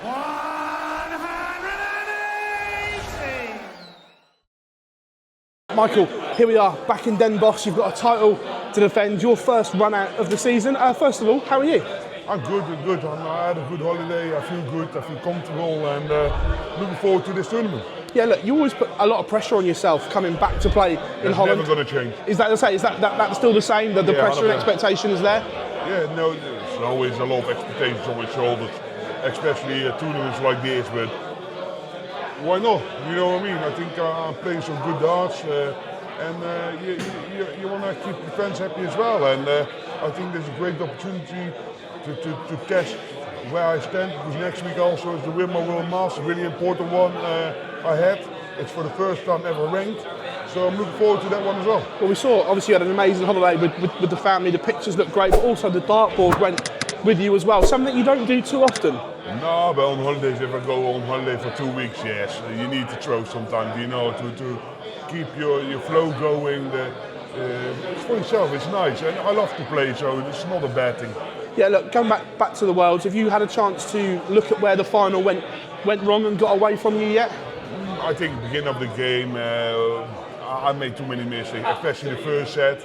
180. Michael, here we are, back in Den Bosch. You've got a title to defend, your first run out of the season. First of all, how are you? I'm good. I had a good holiday, I feel good, I feel comfortable, and looking forward to this tournament. Yeah, look, you always put a lot of pressure on yourself coming back to play in Holland. It's never going to change. Is that that's still the same? The pressure and expectation is there? Yeah, no, there's always a lot of expectations on my shoulders, especially tournaments like this, but why not? You know what I mean? I think I'm playing some good darts, and you want to keep the fans happy as well, and I think there's a great opportunity to test where I stand, because next week also is the Women's World Masters, really important one ahead. It's for the first time ever ranked, so I'm looking forward to that one as well. Well, we saw, obviously you had an amazing holiday with the family, the pictures look great, but also the dartboard went with you as well, something you don't do too often. No, but on holidays, if I go on holiday for 2 weeks, yes, you need to throw sometimes, you know, to keep your flow going. For yourself, it's nice, and I love to play, so it's not a bad thing. Yeah, look, going back to the Worlds, have you had a chance to look at where the final went wrong and got away from you yet? I think at the beginning of the game, I made too many mistakes, especially the first set.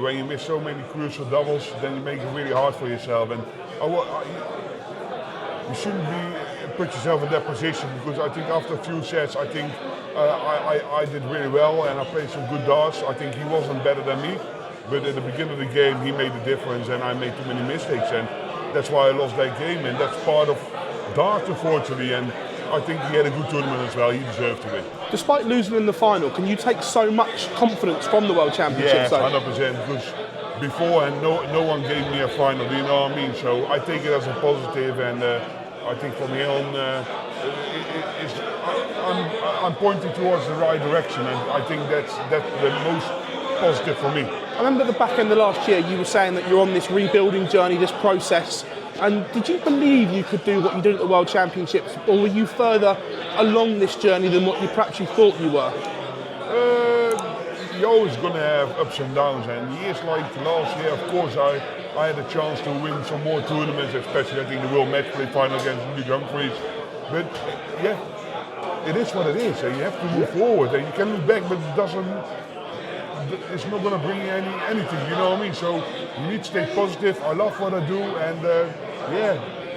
When you miss so many crucial doubles, then you make it really hard for yourself. And you shouldn't put yourself in that position, because I think after a few sets, I think I did really well and I played some good darts. I think he wasn't better than me, but at the beginning of the game, he made the difference and I made too many mistakes, and that's why I lost that game. And that's part of darts, unfortunately. And I think he had a good tournament as well. He deserved to win. Despite losing in the final, can you take so much confidence from the World Championships? Yeah, 100%. Because beforehand, no one gave me a final. Do you know what I mean? So I take it as a positive, and I think from here on, I'm pointing towards the right direction, and I think that's the most positive for me. I remember at the back end of last year, you were saying that you're on this rebuilding journey, this process. And did you believe you could do what you did at the World Championships, or were you further along this journey than what you perhaps thought you were? You're always going to have ups and downs, and years like last year, of course, I had a chance to win some more tournaments, especially I think the World Match Play final against Luke Humphries. But yeah, it is what it is, and you have to move forward, and you can look back, but it's not going to bring you anything, you know what I mean? So you need to stay positive. I love what I do, and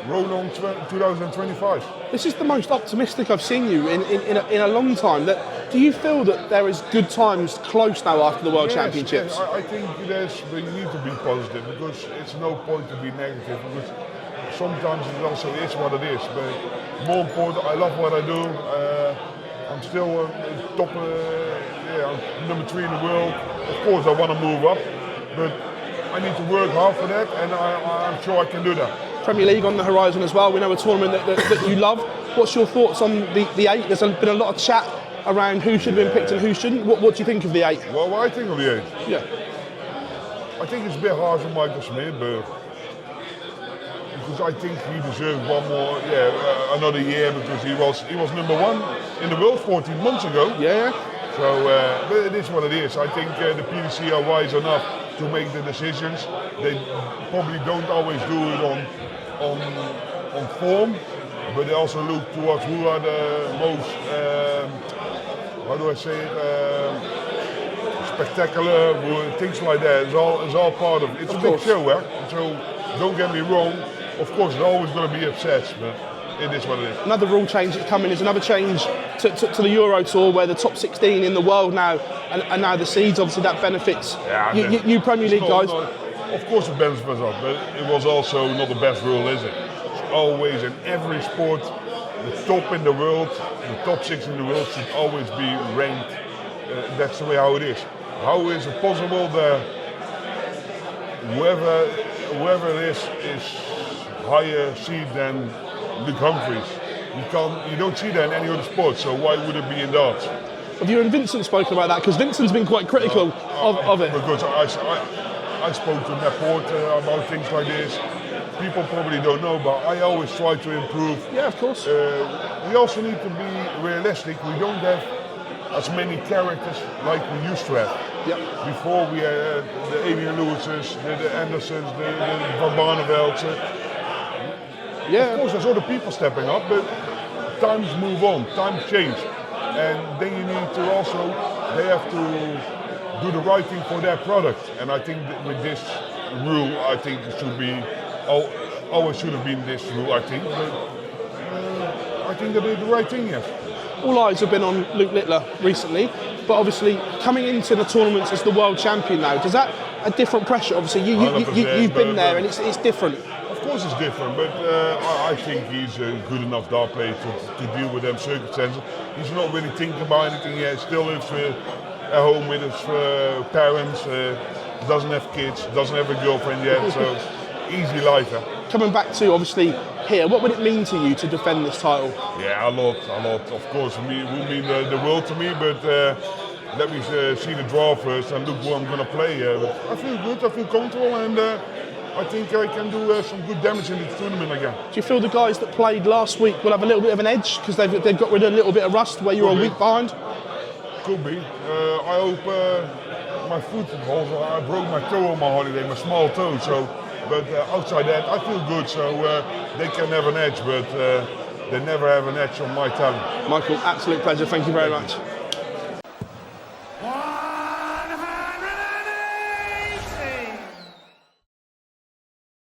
roll on 2025. This is the most optimistic I've seen you in a long time. Do you feel that there is good times close now after the World Championships? Yes, I think but you need to be positive, because it's no point to be negative, because sometimes it also is what it is. But more important, I love what I do. I'm still top. I'm number 3 in the world. Of course, I want to move up, but I need to work hard for that, and I'm sure I can do that. Premier League on the horizon as well. We know a tournament that you love. What's your thoughts on the 8? There's been a lot of chat around who should have been picked and who shouldn't. What do you think of the 8? Well, what I think of the 8? Yeah. I think it's a bit harsh on Michael Smith, but because I think he deserves one more, another year, because he was number 1 in the world 14 months ago. Yeah. So, but it is what it is. I think the PDC are wise enough to make the decisions. They probably don't always do it on form, but they also look towards who are the most, how do I say it, spectacular, things like that. It's all part of it. It's a big show, so don't get me wrong. Of course, they're always going to be upset, but it is what it is. Another rule change that's coming is another change to the Euro Tour, where the top 16 in the world now, and now the seeds, obviously that benefits you Premier League guys. Of course it benefits us, but it was also not the best rule, is it? It's always in every sport, the top in the world, the top 6 in the world should always be ranked. That's the way how it is. How is it possible that whoever it is higher seed than Luke Humphries? You don't see that in any other sport, so why would it be in darts? Have you and Vincent spoken about that? Because Vincent's been quite critical of it. Because I spoke to Laporte about things like this. People probably don't know, but I always try to improve. Yeah, of course. We also need to be realistic. We don't have as many characters like we used to have. Yep. Before we had the Adrian Lewises, the Andersons, the Van Barnevelds. Yeah. Of course, there's other people stepping up, but times move on, times change. And then you need to also, they have to do the right thing for their product. And I think that with this rule, I think it should be, always should have been this rule, I think. But I think they did the right thing, yes. All eyes have been on Luke Littler recently, but obviously coming into the tournaments as the world champion now, does that a different pressure? Obviously, you've been there and it's different. Of course it's different, but I think he's a good enough dart player to deal with them circumstances. He's not really thinking about anything yet. Still lives at home with his parents, doesn't have kids, doesn't have a girlfriend yet, so easy life. Coming back to obviously here, what would it mean to you to defend this title? Yeah, a lot. Of course, it would mean the world to me, but let me see the draw first and look who I'm going to play. I feel good, I feel comfortable, and I think I can do some good damage in the tournament again. Do you feel the guys that played last week will have a little bit of an edge because they've got rid of a little bit of rust where you're a week behind? Could be. I hope my foot holds. I broke my toe on my holiday, my small toe. So, but outside that, I feel good. So they can have an edge, but they never have an edge on my talent. Michael, absolute pleasure. Thank you very much.